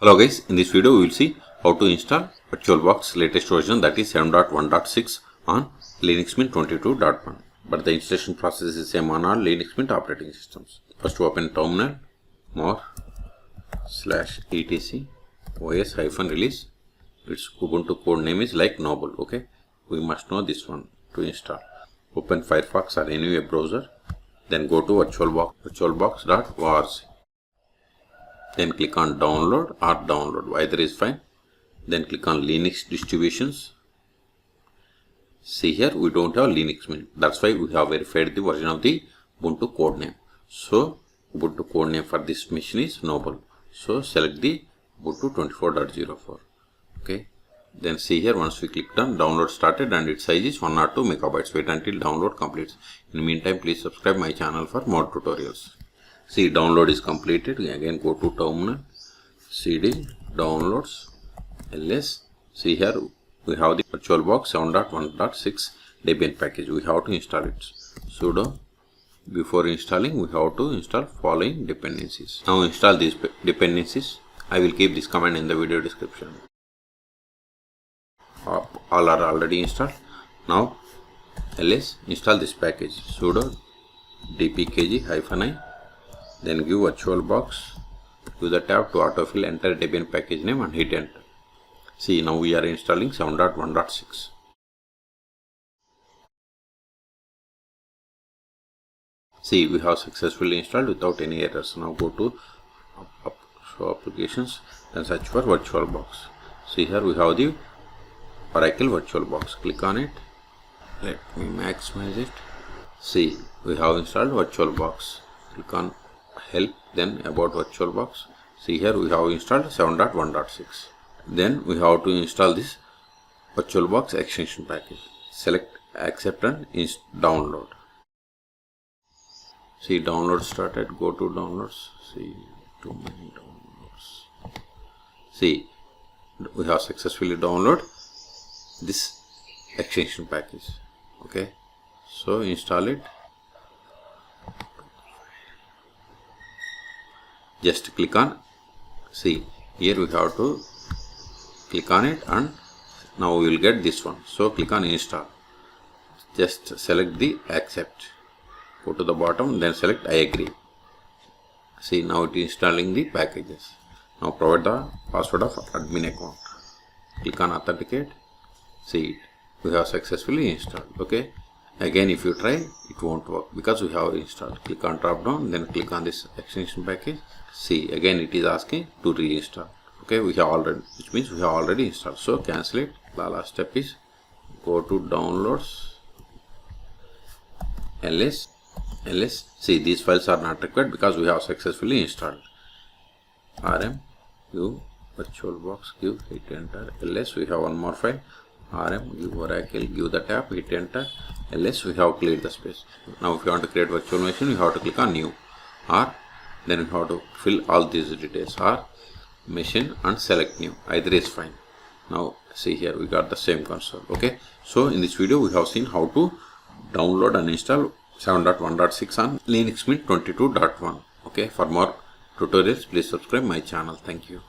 Hello guys, in this video we will see how to install VirtualBox latest version, that is 7.1.6 on Linux Mint 22.1. But the installation process is same on all Linux Mint operating systems. First open terminal, more /etc os-release. Its Ubuntu code name is like Noble. Okay, we must know this one to install. Open Firefox or any web browser, then go to virtualbox.org. Then click on download or download, either is fine. Then click on Linux distributions. See here we don't have Linux Mint, that's why we have verified the version of the Ubuntu code name. So Ubuntu code name for this machine is Noble. So select the Ubuntu 24.04. Okay, then see here once we click on download started and its size is 102 megabytes. Wait until download completes. In the meantime, please subscribe my channel for more tutorials. See, download is completed. Again go to terminal, cd downloads ls. See here we have the VirtualBox 7.1.6 Debian package. We have to install it. Sudo. Before installing we have to install following dependencies. Now install these dependencies. I will keep this command in the video description. All are already installed. Now ls install this package. Sudo dpkg-i. Then give VirtualBox, give the tab to autofill, enter Debian package name and hit enter. See, now we are installing 7.1.6. See, we have successfully installed without any errors. Now go to show applications, then search for VirtualBox. See here we have the Oracle VirtualBox. Click on it. Let me maximize it. See, we have installed VirtualBox. Click on help, then about VirtualBox. See here we have installed 7.1.6. Then we have to install this VirtualBox extension package. Select accept and download. See, download started. Go to downloads. See, too many downloads. See, we have successfully downloaded this extension package. Okay, so install it. Just click on, see here we have to click on it and now we will get this one. So click on install. Just select the accept. Go to the bottom, then select I agree. See, now it is installing the packages. Now provide the password of admin account. Click on authenticate. See, we have successfully installed. Okay, again if you try it won't work because we have installed. Click on drop down, then click on this extension package. See, again it is asking to reinstall. Okay, we have already, which means we have already installed. So cancel it. The last step is go to downloads, ls. See, these files are not required because we have successfully installed. rm, give VirtualBox, give, hit enter. ls, we have one more file. rm, give Oracle, give the tab, hit enter. ls, we have cleared the space. Now if you want to create virtual machine, you have to click on new, or then you have to fill all these details, or machine and select new, either is fine. Now see here we got the same console. Okay, so in this video we have seen how to download and install 7.1.6 on Linux Mint 22.1. Okay, for more tutorials please subscribe my channel. Thank you.